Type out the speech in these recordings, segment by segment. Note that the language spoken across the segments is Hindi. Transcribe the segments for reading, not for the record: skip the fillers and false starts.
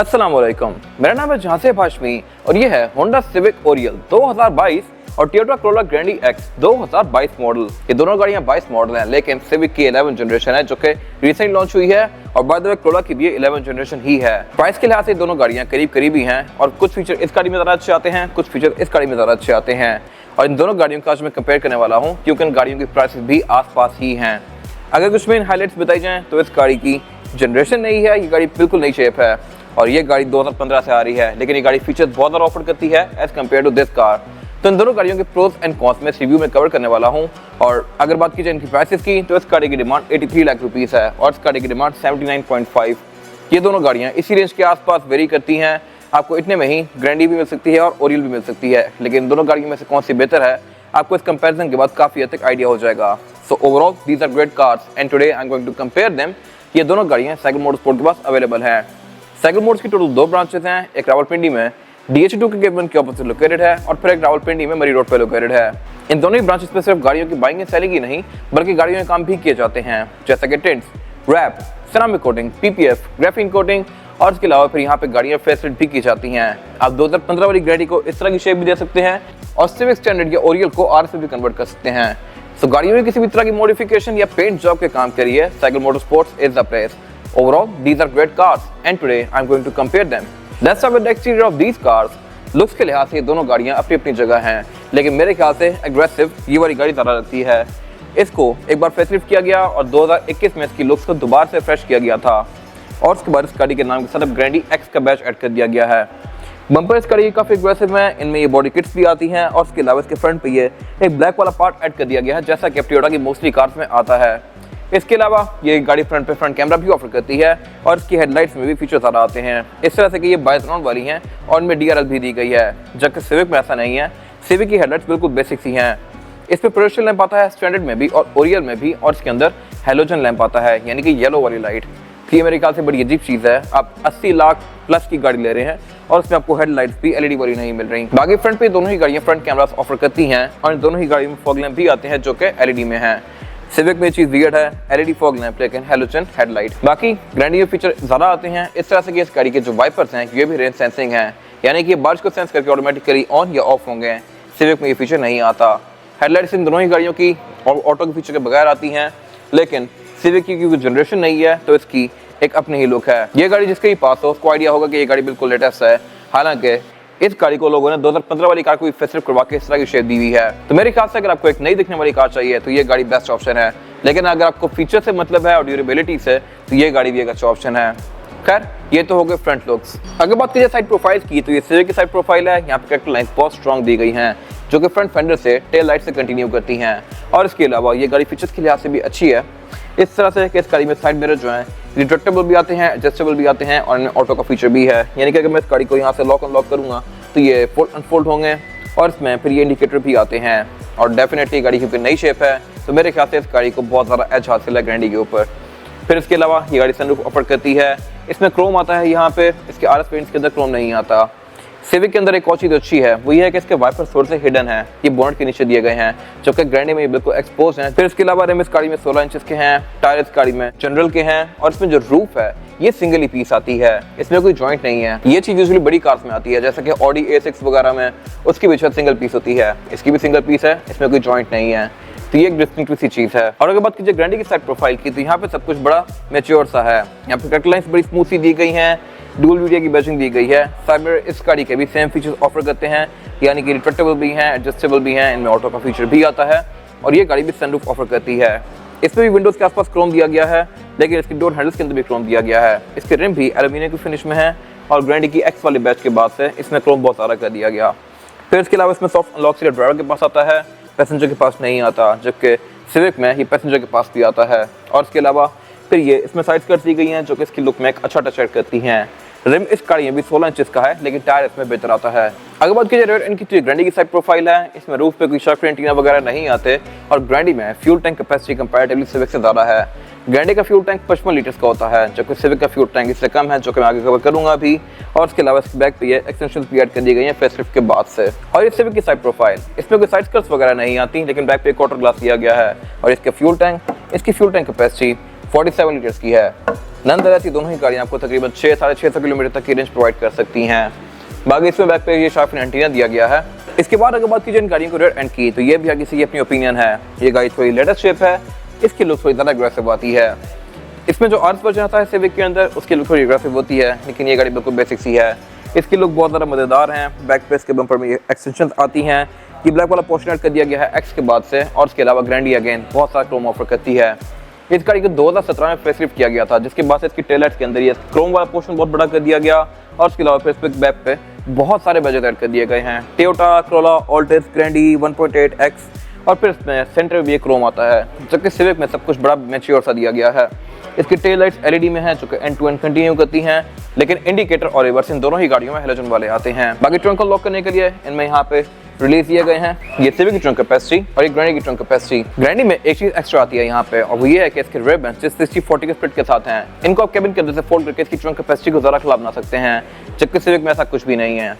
अस्सलाम वालेकुम, मेरा नाम है जहांसेब हाशमी और ये है होंडा सिविक ओरियल 2022 और टोयोटा कोरोला ग्रैंडी एक्स 2022 मॉडल। ये दोनों गाड़ियां 22 मॉडल हैं, लेकिन सिविक की 11 जनरेशन है जो कि रिसेंट लॉन्च हुई है और बाय द वे कोरोला की भी 11 जनरेशन ही है। प्राइस के लिहाज से दोनों गाड़ियां करीब ही हैं और कुछ फीचर इस गाड़ी में ज़्यादा अच्छे आते हैं, कुछ फीचर इस गाड़ी में ज़्यादा अच्छे आते हैं और इन दोनों गाड़ियों का आज मैं कंपेयर करने वाला हूँ क्योंकि इन गाड़ियों की प्राइसेस भी आसपास ही हैं। अगर कुछ मेन हाईलाइट्स बताई जाएँ तो इस गाड़ी की जनरेशन नहीं है, ये गाड़ी बिल्कुल नई शेप है और ये गाड़ी 2015 से आ रही है, लेकिन ये गाड़ी फीचर्स बहुत ज़्यादा ऑफर करती है as compare to this car. तो इन दोनों गाड़ियों के प्रोस एंड कॉन्स में इस रिव्यू में कवर करने वाला हूं। और अगर बात की जाए इनकी प्राइसेस की तो इस गाड़ी की डिमांड 83 लाख रुपीस है और इस गाड़ी की डिमांड 79.5। ये दोनों गाड़ियां इसी रेंज के आसपास वेरी करती हैं। आपको इतने में ही ग्रैंडी भी मिल सकती है और ओरियल भी मिल सकती है, लेकिन दोनों गाड़ियों में से कौन सी बेहतर है आपको इस कंपेरिजन के बाद काफ़ी हद तक आइडिया हो जाएगा। So overall these are great cars and today I am going to compare them. ये दोनों गाड़ियाँ साइकिल मोटरस्पोर्ट के पास अवेलेबल है। साइकिल मोटर्स की टोटल 2 ब्रांचेस हैं, एक रावलपिंडी में DH2 के गेट 1 के ऑपोजिट लोकेटेड है और फिर एक रावलपिंडी में मरी रोड पर लोकेटेड है। इन दोनों ही ब्रांचेस पे सिर्फ गाड़ियों की बाइंग एंड सेलिंग ही नहीं बल्कि गाड़ियों में काम भी किए जाते हैं, जैसा कि tints, wrap, ceramic coating, PPF, graphene coating और इसके अलावा फिर यहाँ पे गाड़ियाँ फेसलिफ्ट भी की जाती हैं। आप 2015 वाली गाड़ी को इस तरह की शेप भी दे सकते हैं और सिविक स्टैंडर्ड या ओरियल को RS में भी कन्वर्ट कर सकते हैं। तो गाड़ियों में किसी भी तरह की मॉडिफिकेशन या पेंट जॉब के काम करिए, cycle motorsports is the place. Overall, these are great cars and today I'm going to compare them. Let's start with the exterior of these cars. Looks के लिहाज से ये दोनों गाड़ियाँ अपनी अपनी जगह हैं, लेकिन मेरे ख्याल से एग्रेसिव ये वाली गाड़ी ज़्यादा लगती है। इसको एक बार फेसलिफ्ट किया गया और 2021 में इसकी लुक्स को दोबारा से फ्रेश किया गया था और उसके बाद इस गाड़ी के नाम के साथ अब ग्रैंडी एक्स का बैच ऐड कर दिया गया है। बम्पर इस गाड़ी काफ़ी एग्रेसिव है, इनमें ये बॉडी किट्स भी आती हैं और उसके अलावा इसके फ्रंट पे ये एक ब्लैक वाला पार्ट ऐड कर दिया गया है जैसा कि टोयोटा की मोस्टली कार्स में आता है। इसके अलावा ये गाड़ी फ्रंट पे फ्रंट कैमरा भी ऑफर करती है और इसकी हेडलाइट्स में भी फीचर ज़्यादा आते हैं, इस तरह से कि ये 22 राउंड वाली हैं और इनमें DRL भी दी गई है, जबकि सिविक में ऐसा नहीं है। सिविक की हेडलाइट्स बिल्कुल बेसिक सी हैं। इस पर प्रोजेक्शन लैंप आता है स्टैंडर्ड में भी और ओरियल में भी और इसके अंदर हेलोजन लैंप आता है, यानी कि येलो वाली लाइट। ये मेरे ख्याल से बड़ी अजीब चीज़ है, आप 80 लाख प्लस की गाड़ी ले रहे हैं और उसमें आपको हेडलाइट्स भी LED वाली नहीं मिल रही। बाकी फ्रंट पे दोनों ही गाड़ियाँ फ्रंट कैमरास ऑफर करती हैं और दोनों ही गाड़ियों में फॉग लैंप भी आते हैं जो कि LED में है। सिविक में चीज़ वियर्ड है, LED फॉग लैंप लेकिन हेलोजन हेडलाइट। बाकी ग्रैंडी में फीचर ज़्यादा आते हैं, इस तरह से कि इस गाड़ी के जो वाइपर्स हैं ये भी रेन सेंसिंग हैं, यानी कि बारिश को सेंस करके ऑटोमेटिकली ऑन या ऑफ होंगे। सिविक में ये फीचर नहीं आता। हेडलाइट्स इन दोनों ही गाड़ियों की ऑटो के फीचर के बगैर आती हैं, लेकिन सिविक की क्योंकि जनरेशन नहीं है तो इसकी एक अपनी ही लुक है। ये गाड़ी जिसके ही पास हो उसको आइडिया होगा कि ये गाड़ी बिल्कुल लेटेस्ट है, हालांकि इस गाड़ी को लोगों ने 2015 वाली कार को फेसलिफ्ट करवा के इस तरह की शेप दी हुई है। तो मेरे ख्याल से अगर आपको एक नई दिखने वाली कार चाहिए तो ये गाड़ी बेस्ट ऑप्शन है, लेकिन अगर आपको फीचर से मतलब है और ड्यूरेबिलिटी से तो ये गाड़ी भी एक अच्छा ऑप्शन है। खैर ये तो हो गए फ्रंट लुक्स। अगर बात कीजिए साइड प्रोफाइल की तो ये सिविक की साइड प्रोफाइल है, यहाँ पे कैरेक्टर लाइंस बहुत स्ट्रॉन्ग दी गई हैं जो कि फ्रंट फेंडर से टेल लाइट से कंटिन्यू करती हैं और इसके अलावा ये गाड़ी फीचर्स के लिहाज से भी अच्छी है, इस तरह से कि इस गाड़ी में साइड मिरर जो हैं रिट्रैक्टेबल भी आते हैं, एडजस्टेबल भी आते हैं और इनमें ऑटो का फीचर भी है, यानी कि अगर मैं इस गाड़ी को यहाँ से लॉक अनलॉक करूँगा तो ये फोल्ड अनफोल्ड होंगे और इसमें फिर ये इंडिकेटर भी आते हैं और डेफिनेटली गाड़ी क्योंकि नई शेप है तो मेरे ख्याल से इस गाड़ी को बहुत ज़्यादा एज हासिल है ग्रैंडी के ऊपर। फिर इसके अलावा ये गाड़ी सनरूफ ऑफर करती है, इसमें क्रोम आता है यहाँ पे, इसके RS पेंट्स के अंदर क्रोम नहीं आता। सिविक के अंदर एक और चीज़ अच्छी है वो ये है कि इसके वाइपर थोड़े से हिडन है, ये बोनट के नीचे दिए गए हैं जबकि ग्रैंडी में ये बिल्कुल एक्सपोज हैं। फिर इसके अलावा रिम इस गाड़ी में 16 इंचेस के हैं, टायर इस गाड़ी में जनरल के हैं और इसमें जो रूफ है ये सिंगल ही पीस आती है, इसमें कोई जॉइंट नहीं है। ये चीज़ यूजुअली बड़ी कार्स में आती है जैसे कि ऑडी A6 वगैरह में, उसकी भी शायद सिंगल पीस होती है, इसकी भी सिंगल पीस है, इसमें कोई जॉइंट नहीं है। तो ये एक डिस्टिंक्टिव सी चीज़ है। और अगर बात कीजिए ग्रैंडी की साइड प्रोफाइल की तो यहाँ पे सब कुछ बड़ा मैच्योर सा है, यहाँ पे कैरेक्टर लाइंस बड़ी स्मूथ सी दी गई हैं, डुअल वीडियो की बैचिंग दी गई है। साइड मिरर इस गाड़ी के भी सेम फीचर्स ऑफर करते हैं, यानी कि रिट्रैक्टेबल भी हैं, एडजस्टेबल भी हैं, इनमें ऑटो का फीचर भी आता है और ये गाड़ी भी सनरूफ ऑफर करती है। इसमें भी विंडोज़ के आसपास क्रोम दिया गया है, लेकिन इसकी डोर हैंडल्स के अंदर भी क्रोम दिया गया है। इसके रिम भी एल्यूमिनियम की फिनिश में है और ग्रैंडी की एक्स वाले बैच के बाद से इसमें क्रोम बहुत सारा कर दिया गया। फिर इसके अलावा इसमें सॉफ्ट अनलॉक सीट ड्राइवर के पास आता है, पैसेंजर के पास नहीं आता, जबकि सिविक में ये पैसेंजर के पास भी आता है। और इसके अलावा फिर ये इसमें साइड स्कर्ट्स दी गई हैं जो कि इसकी लुक में एक अच्छा टच ऐड करती हैं। रिम इस गाड़ी में भी 16 इंचेस का है, लेकिन टायर इसमें बेहतर आता है। अगर बात कीजिए रेयर इनकी तो ग्रैंडी की साइड प्रोफाइल है, इसमें रूफ पे कोई शार्प एंटीना वगैरह नहीं आते और ग्रैंडी में fuel tank capacity comparatively civic से ज़्यादा है। ग्रैंडी का फ्यूल टैंक 55 लीटर्स का होता है, जबकि सिविक का फ्यूल टैंक इससे कम है, जो कि मैं आगे कवर करूंगा अभी। और इसके अलावा इसके बैक पे ये एक्सटेंशन भी ऐड कर दी गई है फेसलिफ्ट के बाद से। और ये सिविक की साइड प्रोफाइल, इसमें कोई साइड स्कर्ट्स वगैरह नहीं आती, लेकिन बैक पे क्वार्टर ग्लास दिया गया है। और इसके फ्यूल टैंक कैपेसिटी 47 लीटर्स की है। नॉनदलेस ये दोनों ही गाड़ियाँ आपको तकरीबन 600-650 किलोमीटर तक की रेंज प्रोवाइड कर सकती हैं। बाकी इसमें बैक पे ये शार्प एंटीना दिया गया है। इसके बाद अगर बात कीजिए इन गाड़ियों को रेयर एंड की, तो ये भी हर किसी की अपनी ओपिनियन है। ये गाड़ी थोड़ी लेटेस्ट शेप है, इसकी लुक थोड़ी ज़्यादा एग्रेसिव आती है। इसमें जो आर्स वर्जन आता है सिविक के अंदर, उसकी लुक थोड़ी एग्रेसिव होती है, लेकिन ये गाड़ी बिल्कुल बेसिक सी है। इसकी लुक बहुत ज़्यादा मज़ेदार है। बैक पे इसके बम्पर में ये एक्सटेंशन आती हैं। ये ब्लैक वाला पोर्शन ऐड कर दिया गया है एक्स के बाद से, और इसके अलावा ग्रैंडी अगेन बहुत सारा क्रोम ऑफर करती है। इस गाड़ी को 2017 में फेसलिफ्ट किया गया था, जिसके बाद से इसकी टेल लाइट्स के अंदर ये क्रोम वाला पोर्शन बहुत बड़ा कर दिया गया, और उसके अलावा फिर इस बैक पे बहुत सारे बजट ऐड कर दिए गए हैं। टोयोटा कोरोला ऑल्टिस ग्रैंडी 1.8X, और फिर इसमें सेंटर में भी क्रोम आता है, जबकि सिविक में सब कुछ बड़ा मैच्योर सा दिया गया है। इसकी टेल लाइट्स एलईडी में है, जो कि एंड टू एंड कंटिन्यू करती हैं, लेकिन इंडिकेटर और रिवर्स इन दोनों ही गाड़ियों में हैलोजन वाले आते हैं। बाकी ट्रंक को लॉक करने के लिए इनमें यहाँ पे रिलीज दिए गए हैं। ये सिविक की ट्रंक कैपेसिटी और ये ग्रैंडी की ट्रंक कैपेसिटी। ग्रैंडी में एक चीज एक्स्ट्रा आती है यहाँ पे, और वो ये है कि इसके रियर बेंच 60-40 के स्प्लिट के साथ हैं। इनको आप केबिन के अंदर से फोल्ड करके इसकी ट्रंक कैपेसिटी को ज़रा खिला बना सकते हैं, जबकि सिविक में ऐसा कुछ भी नहीं है।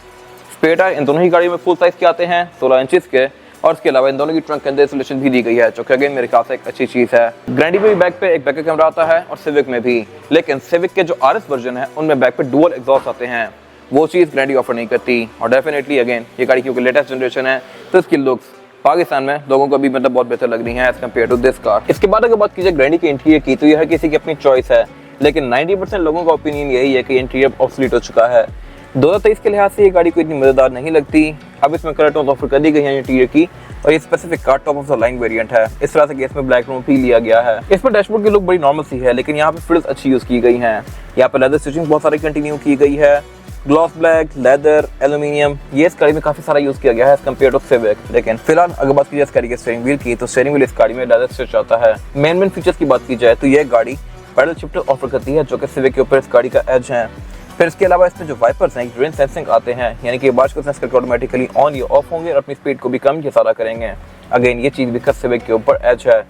स्पेयर टायर इन दोनों ही गाड़ियों में फुल साइज के आते हैं, 16 इंचेस के, और इसके अलावा इन दोनों की ट्रंक के अंदर इंसुलेशन भी दी गई है, जो कि अगेन मेरे ख्याल से एक अच्छी चीज़ है। ग्रैंडी में भी बैक पे एक बैकअप कैमरा आता है, और सिविक में भी, लेकिन सिविक के जो आरएस वर्जन है उनमें बैक पे डुअल एग्जॉस्ट आते हैं। वो चीज़ ग्रैंडी ऑफर नहीं करती। और डेफिनेटली अगेन ये गाड़ी क्योंकि लेटेस्ट जनरेशन है, तो इसकी लुक्स पाकिस्तान में लोगों को भी मतलब बहुत बेहतर लग रही है as compare to this car. इसके बाद अगर बात कीजिए ग्रैंडी के इंटीरियर की, तो ये हर किसी की अपनी चॉइस है, लेकिन 90% लोगों का ओपिनियन यही है कि इंटीरियर ऑब्सोलीट हो चुका है। 2023 के लिहाज से ये गाड़ी को इतनी मजेदार नहीं लगती। अब इसमें कलर टोन ऑफर कर दी गई है इंटीरियर की, और ये specific car top of the line variant है। इस तरह से कि इसमें ब्लैक रूम भी लिया गया है। इस पर डैशबोर्ड की लुक बड़ी नॉर्मल सी है, लेकिन यहाँ पे फ्रिल्स अच्छी यूज की गई हैं। यहाँ पर लेदर स्टिचिंग बहुत सारी कंटिन्यू की गई है। ग्लॉस ब्लैक, लेदर, एल्यूमिनियम, ये इस गाड़ी में काफी सारा यूज किया गया है कंपेयर टू सिविक। लेकिन फिलहाल अगर बात की जाए इस गाड़ी के स्टीयरिंग व्हील की, तो स्टीयरिंग व्हील इस गाड़ी में लेदर स्टिच आता है। मेन फीचर्स की बात की जाए तो ये गाड़ी पैडल शिफ्टर ऑफर करती है, जो कि सिविक के ऊपर इस गाड़ी का एज है। फिर इसके अलावा इसमें जो वाइपर्स हैं रेन सेंसिंग आते हैं, यानी कि बारिश को सेंस करके ऑटोमेटिकली ऑन या ऑफ होंगे और अपनी स्पीड को भी कम या ज़्यादा करेंगे। अगेन ये चीज़ भी सिविक के ऊपर एज है।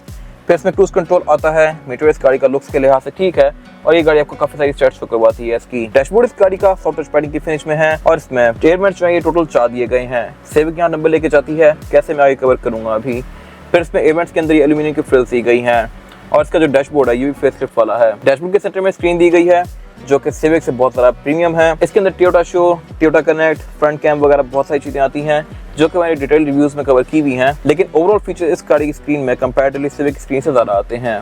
फिर इसमें क्रूज कंट्रोल आता है। मीटर इस गाड़ी का लुक्स के लिहाज से ठीक है, और ये गाड़ी आपको काफी सारी स्टैट्स शो करवाती है। इसकी डैशबोर्ड इस गाड़ी का सॉफ्ट टच पैडिंग की फिनिश में है, और इसमें एयर वेंट्स जो है ये टोटल 4 दिए गए हैं। सिविक यहाँ नंबर लेके जाती है, कैसे मैं आगे कवर करूंगा अभी। फिर इसमें एयर वेंट्स के अंदर ये एल्यूमिनियम की फ्रिल्स दी गई हैं, और इसका जो डैशबोर्ड है ये भी फेसलिफ्ट वाला है। डैशबोर्ड के सेंटर में स्क्रीन दी गई है, जो कि सिविक से बहुत सारा प्रीमियम है। इसके अंदर Toyota show, Toyota connect, front cam वगैरह बहुत सारी चीजें आती हैं, जो कि मैंने डिटेल रिव्यूज में कवर की हुई हैं। लेकिन ओवरऑल फीचर इस गाड़ी की स्क्रीन में कंपैरेटिवली सिविक स्क्रीन से ज्यादा आते हैं।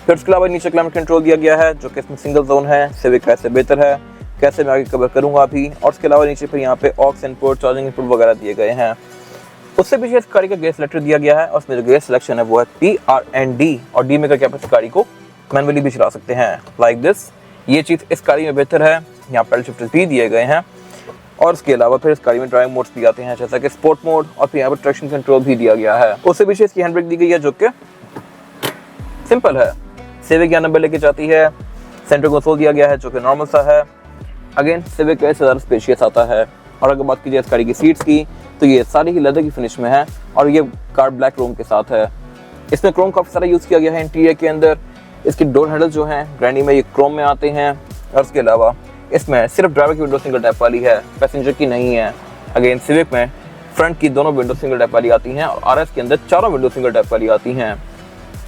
फिर उसके अलावा नीचे क्लाइमेट कंट्रोल दिया गया है, जो कि इसमें सिंगल जोन है। सिविक कैसे बेहतर है, कैसे मैं आगे कवर करूंगा अभी। और उसके अलावा नीचे पर यहाँ पे ऑक्स इनपुट, चार्जिंग इनपुट वगैरह दिए गए हैं। उससे पीछे इस गाड़ी का गेयर सिलेक्टर दिया गया है, और उसमें जो गेयर सिलेक्शन है वो है P-R-N-D, और डी में करके आप इस गाड़ी को मैनुअली भी चला सकते हैं लाइक दिस। ये चीज़ इस गाड़ी में बेहतर है। यहाँ पैडल शिफ्टर्स भी दिए गए हैं, और इसके अलावा फिर इस गाड़ी में ड्राइविंग मोड्स भी आते हैं, जैसा कि स्पोर्ट मोड, और फिर यहाँ पर ट्रैक्शन कंट्रोल भी दिया गया है। उससे पीछे इसकी हैंड ब्रेक दी गई है, जो कि सिंपल है। सिविक यहाँ नंबर लेके जाती है। सेंटर कंसोल दिया गया है, जो कि नॉर्मल सा है। अगेन सिविक का ज़्यादा स्पेशियस आता है। और अगर बात कीजिए इस गाड़ी की सीट्स की, तो ये सारी ही लेदर की फिनिश में है, और ये कार ब्लैक क्रोम के साथ है। इसमें क्रोम काफ़ी सारा यूज़ किया गया है इंटीरियर के अंदर। इसकी डोर हैंडल जो हैं ग्रैंडी में ये क्रोम में आते हैं, और उसके अलावा इसमें सिर्फ ड्राइवर की विंडो सिंगल टैप वाली है, पैसेंजर की नहीं है। अगेन सिविक में फ्रंट की दोनों विंडो सिंगल टैप वाली आती हैं, और आरएस के अंदर चारों विंडो सिंगल टैप वाली आती हैं।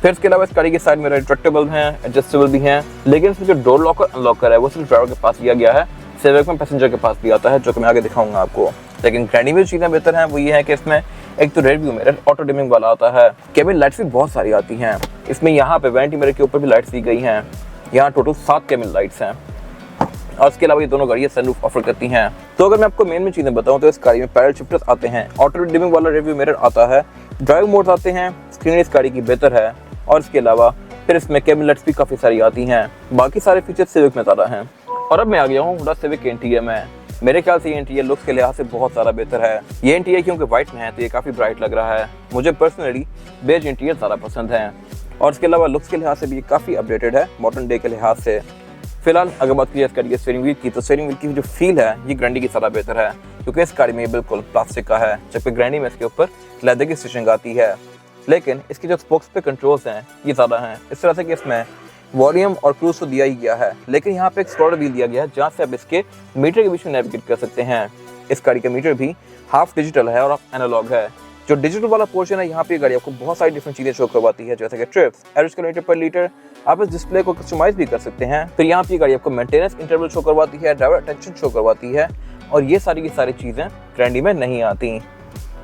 फिर इसके अलावा इस गाड़ी के साइड में रिट्रैक्टेबल हैं, एडजस्टेबल भी हैं, लेकिन इसमें जो डोर लॉकर अनलॉकर है वो सिर्फ ड्राइवर के पास दिया गया है। सिविक में पैसेंजर के पास भी आता है, जो कि मैं आगे दिखाऊंगा आपको। लेकिन ग्रैंडी में जो चीज़ें बेहतर हैं वो ये है कि इसमें एक तो rear view mirror auto dimming वाला आता है। केबिन लाइट्स भी बहुत सारी आती हैं। इसमें यहाँ पे वैनिटी मिरर के ऊपर भी लाइट्स दी गई हैं। यहाँ टोटल 7 केबिन लाइट्स हैं, और इसके अलावा ये दोनों गाड़ियाँ सनरूफ ऑफर करती हैं। तो अगर मैं आपको मेन चीज़ें बताऊँ तो इस गाड़ी में पैडल शिफ्टर्स आते हैं, ऑटो डिमिंग वाला रिव्यू मिरर आता है, ड्राइव मोड्स आते हैं, स्क्रीन इस गाड़ी की बेहतर है, और इसके अलावा फिर इसमें केबिन लाइट्स भी काफ़ी सारी आती हैं। बाकी सारे फीचर्स सिविक में ज़्यादा हैं। और अब मैं आ गया हूँ होंडा सिविक के इंटीरियर में। मेरे ख्याल से ये इंटीरियर लुक्स के लिहाज से बहुत ज़्यादा बेहतर है। ये इंटीरियर क्योंकि वाइट में है तो ये काफ़ी ब्राइट लग रहा है। मुझे पर्सनली बेज इंटीरियर ज़्यादा पसंद है, और इसके अलावा लुक्स के लिहाज से भी ये काफ़ी अपडेटेड है मॉडर्न डे के लिहाज से। फिलहाल अगर बात की जाए स्टीयरिंग व्हील की, तो स्टीयरिंग व्हील की जो फील है ये ग्रैंडी की ज़्यादा बेहतर है, क्योंकि इस गाड़ी में ये बिल्कुल प्लास्टिक का है, जबकि ग्रैंडी में इसके ऊपर लेदर की स्टिचिंग आती है। लेकिन इसके जो स्पोक्स पे कंट्रोल्स हैं ये ज़्यादा हैं, इस तरह से कि इसमें वॉल्यूम और क्रूज तो दिया ही गया है, लेकिन यहाँ पे एक स्क्रॉलर व्हील दिया गया है, जहाँ से आप इसके मीटर के बीच में नेविगेट कर सकते हैं। इस गाड़ी का मीटर भी हाफ डिजिटल है और हाफ एनालॉग है। जो डिजिटल वाला पोर्शन है यहाँ पे गाड़ी आपको बहुत सारी डिफरेंट चीज़ें शो करवाती है, जैसे कि ट्रिप्स, एवरेज किलोमीटर पर लीटर, आप इस डिस्प्ले को कस्टमाइज भी कर सकते हैं। फिर यहाँ पे गाड़ी आपको मेंटेनेंस इंटरवल शो करवाती है, ड्राइवर अटेंशन शो करवाती है, और ये सारी की सारी चीज़ें ग्रैंडी में नहीं आती।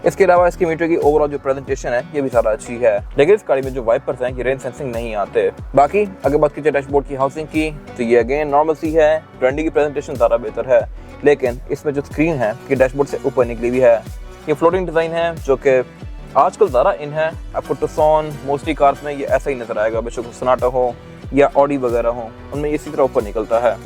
इसके अलावा इसके मीटर की ओवरऑल जो प्रेजेंटेशन है ये भी सारा अच्छी है, लेकिन इस गाड़ी में जो वाइपर्स हैं ये रेन सेंसिंग नहीं आते। बाकी अगर बात कीजिए डैशबोर्ड की हाउसिंग की तो ये अगेन नॉर्मल सी है, ग्रैंडी की प्रेजेंटेशन ज़्यादा बेहतर है, लेकिन इसमें जो स्क्रीन है ये डैशबोर्ड से ऊपर निकली हुई है। ये फ्लोटिंग डिज़ाइन है जो कि आजकल ज़्यादा इन है। आपको टुक्सन मोस्टली कार्स में ये ऐसा ही नज़र आएगा, बेशक सोनाटा हो या ऑडी वगैरह हो, उनमें इसी तरह ऊपर निकलता है,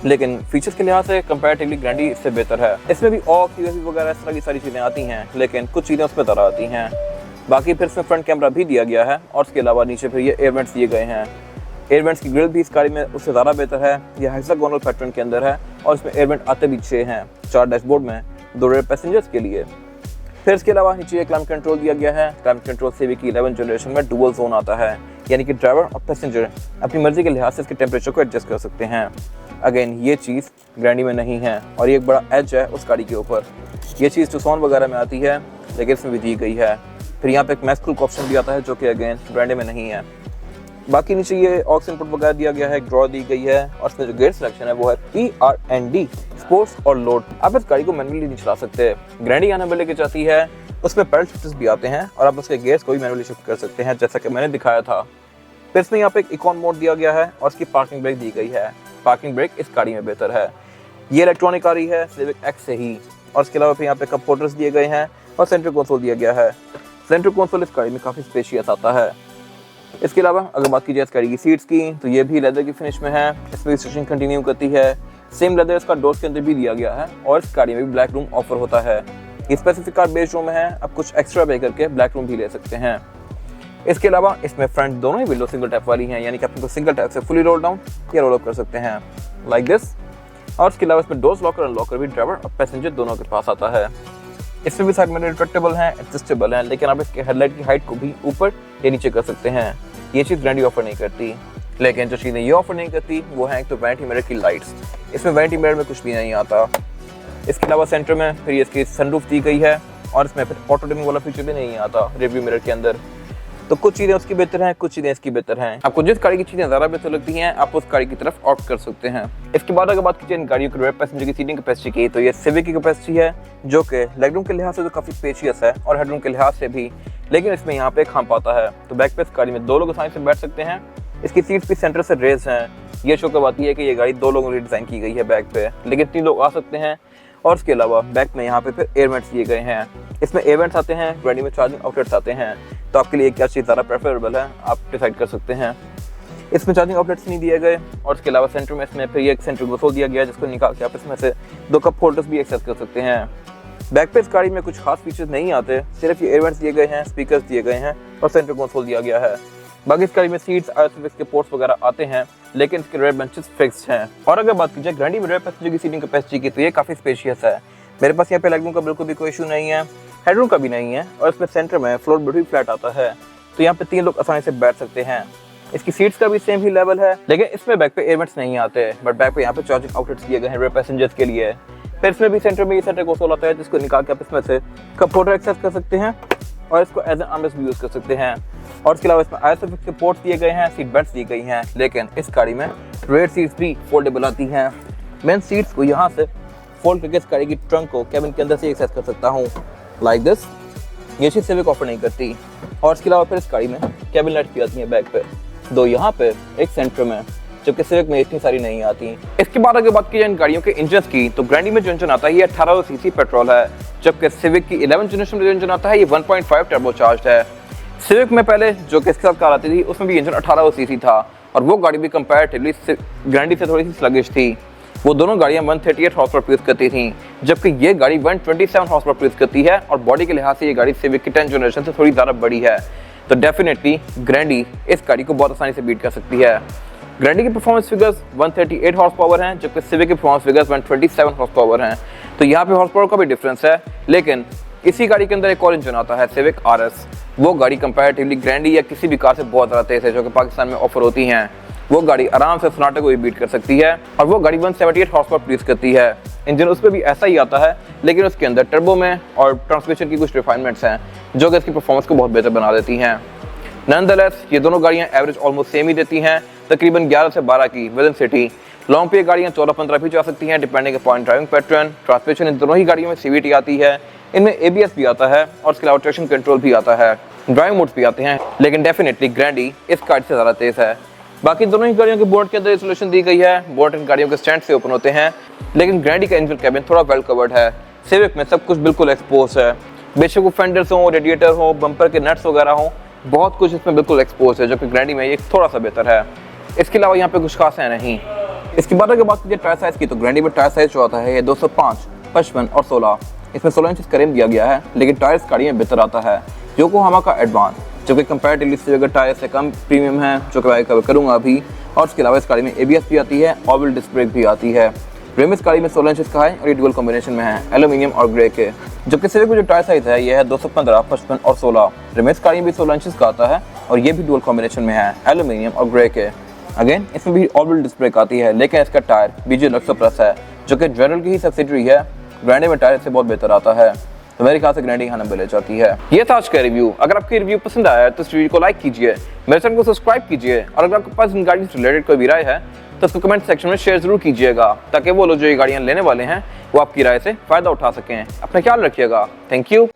लेकिन फीचर्स के लिहाज से कंपैरेटिवली ग्रैंडी इससे बेहतर है। इसमें भी ऑक्स यूएसबी वगैरह इस तरह की सारी चीज़ें आती हैं, लेकिन कुछ चीज़ें उसमें ज़रा आती हैं। बाकी फिर इसमें फ्रंट कैमरा भी दिया गया है, और इसके अलावा नीचे फिर ये एयर वेंट्स दिए गए हैं। एयर वेंट्स की ग्रिल भी इस गाड़ी में उससे ज़्यादा बेहतर है, यह हेक्सागोनल पैटर्न के अंदर है, और इसमें एयर वेंट आते भी 6 हैं, 4 डैशबोर्ड में, 2 रेयर पैसेंजर्स के लिए। फिर इसके अलावा नीचे एक क्लाइमेट कंट्रोल दिया गया है। क्लाइमेट कंट्रोल सिविक की 11 जनरेशन में डुअल जोन आता है, यानी कि ड्राइवर और पैसेंजर अपनी मर्जी के लिहाज से इसके टेम्परेचर को एडजस्ट कर सकते हैं। अगेन ये चीज़ ग्रैंडी में नहीं है, और ये एक बड़ा एज है उस गाड़ी के ऊपर। ये चीज़ टुक्सन वगैरह में आती है, लेकिन इसमें भी दी गई है। फिर यहाँ पे एक मैक्स क्रूज ऑप्शन भी आता है जो कि अगेन ग्रैंडी में नहीं है। बाकी नीचे ये ऑक्स इनपुट वगैरह दिया गया है, ड्रॉ दी गई है, और इसमें जो गेयर सिलेक्शन है वो है PRND, स्पोर्ट्स और लोड। आप इस गाड़ी को मैनुअली नहीं चला सकते। ग्रैंडी आने में लेके जाती है, उसमें पैडल शिफ्टर्स भी आते हैं, और आप उसके गेयर्स को भी मैनुअली शिफ्ट कर सकते हैं, जैसा कि मैंने दिखाया था। फिर इसमें यहाँ पे एक इकॉन मोड दिया गया है, और इसकी पार्किंग ब्रेक दी गई है। पार्किंग ब्रेक इस गाड़ी में बेहतर है। ये इलेक्ट्रॉनिक आ रही है सिविक एक्स से ही, और इसके अलावा फिर यहाँ पे कप होल्डर्स दिए गए हैं, और सेंटर कंसोल दिया गया है। सेंटर कंसोल इस गाड़ी में काफ़ी स्पेशियस आता है। इसके अलावा अगर बात की जाए इस गाड़ी की सीट्स की, तो ये भी लेदर की फिनिश में है, इसमें स्टिचिंग कंटिन्यू करती है। सेम लेदर इसका डोर्स के अंदर भी दिया गया है, और इस गाड़ी में भी ब्लैक रूम ऑफर होता है। ये स्पेसिफिक कार बेस रूम है, आप कुछ एक्स्ट्रा पे करके ब्लैक रूम भी ले सकते हैं। इसके अलावा इसमें फ्रंट दोनों ही विंडो सिंगल टैप वाली हैं, यानी कि आप इनको सिंगल टैप से फुली रोल डाउन या रोल अप कर सकते हैं लाइक दिस। और इसके अलावा इसमें डोर्स लॉकर अनलॉकर भी ड्राइवर और पैसेंजर दोनों के पास आता है। इसमें भी साइड में रिट्रैक्टेबल हैं, एडजस्टेबल हैं, लेकिन आप इसके हेडलाइट की हाइट को भी ऊपर या नीचे कर सकते हैं। ये चीज़ ग्रैंडी ऑफर नहीं करती, लेकिन जो चीज़ें ये ऑफर नहीं करती वो है एक तो वैनिटी मिरर की लाइट्स। इसमें वैनिटी मिरर में कुछ भी नहीं आता। इसके अलावा सेंटर में फिर इसकी सनरूफ दी गई है, और इसमें फिर ऑटो डिमिंग वाला फीचर भी नहीं आता रिव्यू मिरर के अंदर। तो कुछ चीज़ें उसकी बेहतर हैं, कुछ चीज़ें इसकी बेहतर हैं। आपको जिस गाड़ी की चीज़ें ज़्यादा बेहतर लगती हैं आप उस गाड़ी की तरफ ऑप्ट कर सकते हैं। इसके बाद अगर बात कीजिए इन गाड़ियों के रेयर पैसेंजर की सीटिंग कैपेसिटी की, तो ये सिविक की कैपेसिटी है जो कि लेगरूम के लिहाज से तो काफ़ी स्पेशियस है, और हेडरूम के लिहाज से भी, लेकिन इसमें यहाँ पे खाम पाता है। तो बैक पे इस गाड़ी में 2 लोग आसानी से बैठ सकते हैं। इसकी सीट्स भी सेंटर से रेज हैं, ये शो करवाती है कि ये गाड़ी 2 लोगों की डिज़ाइन की गई है बैक पे, लेकिन 3 लोग आ सकते हैं। और इसके अलावा बैक में यहाँ पे फिर एयर वेंट्स दिए गए हैं। इसमें एयर वेंट्स आते हैं, ग्रैंडी में चार्जिंग आउटलेट्स आते हैं, तो आपके लिए क्या चीज़ ज़्यादा प्रेफरेबल है आप डिसाइड कर सकते हैं। इसमें चार्जिंग आउटलेट्स नहीं दिए गए, और इसके अलावा सेंटर में इसमें फिर एक सेंटर कंसोल दिया गया है, जिसको निकाल के आप इसमें से 2 कप होल्डर्स भी एक्सेस कर सकते हैं। बैक पे इस गाड़ी में कुछ खास फीचर्स नहीं आते, सिर्फ ये एयर वेंट्स दिए गए हैं, स्पीकर्स दिए गए हैं, और सेंटर कंसोल दिया गया है। बाकी इस गाड़ी में सीट्स आईएसएफ के पोर्ट्स वगैरह आते हैं, लेकिन इसके रेयर बेंचेस फिक्स्ड हैं। और अगर बात की जाए ग्रैंडी में रेयर पैसेंजर की सीटिंग कैपेसिटी की, तो ये काफ़ी स्पेशियस है। मेरे पास यहाँ पे लेगरूम का बिल्कुल भी कोई इशू नहीं है, हेडरूम का भी नहीं है, और इसमें सेंटर में फ्लोर बिल्कुल फ्लैट आता है, तो यहाँ पे 3 लोग आसानी से बैठ सकते हैं। इसकी सीट्स का भी सेम ही लेवल है, लेकिन इसमें बैक पे एयर वेंट्स नहीं आते, बट बैक पे यहाँ पे चार्जिंग आउटलेट्स दिए गए हैं रेयर पैसेंजर्स के लिए। फिर इसमें भी सेंटर में ये सेंटर कंसोल आता है, जिसको निकाल के आप इसमें से कप होल्डर एक्सेस कर सकते हैं, और इसको एज एन आर्मरेस्ट भी यूज़ कर सकते हैं। और इसके अलावा इसमें आईएसएफ के पोर्ट्स दिए गए हैं, सीट बेल्ट्स दी गई हैं, लेकिन इस गाड़ी में रेयर सीट्स भी फोल्डेबल आती हैं। मैं सीट्स को यहाँ से फोल्ड करके इस गाड़ी की ट्रंक को कैबिन के अंदर से एक्सेस कर सकता हूँ लाइक दिस। ये चीज़ सिविक ऑफर नहीं करती। और इसके अलावा फिर इस गाड़ी में कैबिन लाइट भी आती है बैक पे, 2 यहाँ पे, एक सेंटर में, जबकि सिविक में इतनी सारी नहीं आती। इसके बाद अगर बात की जाए इन गाड़ियों के इंजन की, तो ग्रैंडी में जो इंजन आता है ये 1800 सीसी पेट्रोल है, जबकि सिविक की 11 जनरेशन में जो इंजन आता है ये 1.5 टर्बोचार्ज्ड है। सिविक में पहले जो कि इसके साथ कार आती थी उसमें भी इंजन 1800 सीसी था, और वो गाड़ी भी कंपैरेटिवली ग्रैंडी से थोड़ी सी स्लगिश थी। वो दोनों गाड़ियाँ 138 हॉर्स पावर प्रोड्यूस करती थी, जबकि ये गाड़ी 127 हॉर्स पावर प्रोड्यूस करती है, और बॉडी के लिहाज से ये गाड़ी सिविक की 10 जनरेशन से थोड़ी ज़्यादा बड़ी है। तो डेफिनेटली ग्रैंडी इस गाड़ी को बहुत आसानी से बीट कर सकती है। ग्रैंडी की परफॉर्मेंस फिगर्स 138 हॉर्स पावर हैं, जबकि सिविक की परफॉर्मेंस फिगर्स 127 हॉर्स पावर हैं। तो यहाँ पे हॉर्स पावर का भी डिफरेंस है, लेकिन इसी गाड़ी के अंदर एक और इंजन आता है सिविक RS। वो गाड़ी कंपैरेटिवली ग्रैंडी या किसी भी कार से बहुत ज़्यादा तेज़ है, जो कि पाकिस्तान में ऑफर होती हैं। वो गाड़ी आराम से सोनाटा को भी बीट कर सकती है और वो गाड़ी 178 हॉर्स पावर प्रोड्यूस करती है। इंजन उस पर भी ऐसा ही आता है, लेकिन उसके अंदर टर्बो में और ट्रांसमिशन की कुछ रिफाइनमेंट्स हैं जो कि इसकी परफॉर्मेंस को बहुत बेहतर बना देती हैं। नॉनदलेस ये दोनों गाड़ियाँ एवरेज ऑलमोस्ट सेम ही देती हैं, तकरीबन 11 से 12 की विद इन सिटी। लॉन्ग पे गाड़ियाँ 14-15 भी जा सकती हैं depending upon driving pattern. Transmission इन दोनों ही गाड़ियों में CVT आती है, इनमें ABS भी आता है और इसके अलावा ट्रैक्शन कंट्रोल भी आता है, ड्राइव मोड्स भी आते हैं, लेकिन डेफिनेटली ग्रैंडी इस गाड़ी से ज़्यादा तेज़ है। बाकी दोनों ही गाड़ियों के बोर्ड के अंदर इंसुलेशन दी गई है, बोर्ड इन गाड़ियों के स्टैंड से ओपन होते हैं, लेकिन ग्रैंडी का इंजन कैबिन थोड़ा वेल कवर्ड है। सिविक में सब कुछ बिल्कुल एक्सपोज है, बेशक वो फेंडर्स हो, रेडिएटर हो, बम्पर के नट्स वगैरह हो, बहुत कुछ इसमें बिल्कुल एक्सपोज है, जो कि ग्रैंडी में ये थोड़ा सा बेहतर है। इसके अलावा यहाँ पे कुछ खास है नहीं। इसके बाद अगर बात कीजिए टायर साइज़ की, तो ग्रैंडी में टायर साइज जो आता है ये 205, 55 और 16। इसमें 16 इंच का रिम दिया गया है, लेकिन टायर्स गाड़ी में बेहतर आता है। योकोहामा का एडवांस, जो कि कंपैरेटिवली से अगर टायर से कम प्रीमियम है, जो कि मैं कवर करूँगा अभी। और इसके अलावा इस गाड़ी में ABS भी आती है, ऑयल डिस्क ब्रेक भी आती है। रिम इस गाड़ी में 16 इंच का है और ये डुअल कॉम्बिनेशन में है, एल्यूमिनियम और ग्रे के। जबकि सिविक में जो टायर साइज है ये है 215, 55 और 16। रिम इस गाड़ी में भी 16 इंच का आता है और ये भी डुअल कॉम्बिनेशन में है, एल्यूमिनियम और ग्रे के। अगेन इसमें भी ऑयल डिस्क ब्रेक आती है, लेकिन इसका टायर BJ Luxor प्लस है, जो कि जनरल की ही सब्सिडरी है। ग्रैंडी में टायर से बहुत बेहतर आता है, तो मेरे ख्याल से ग्रैंडी यहाँ नंबर ले जाती है। ये था आज का रिव्यू। अगर आपकी रिव्यू पसंद आया तो इस वीडियो को लाइक कीजिए, मेरे चैनल को सब्सक्राइब कीजिए, और अगर आपके पास इन गाड़ी से रिलेटेड कोई भी राय है तो उसको कमेंट सेक्शन में शेयर जरूर कीजिएगा, ताकि वो लोग जो ये गाड़ियाँ लेने वाले हैं वो आपकी राय से फ़ायदा उठा सकें। अपना ख्याल रखिएगा। Thank you.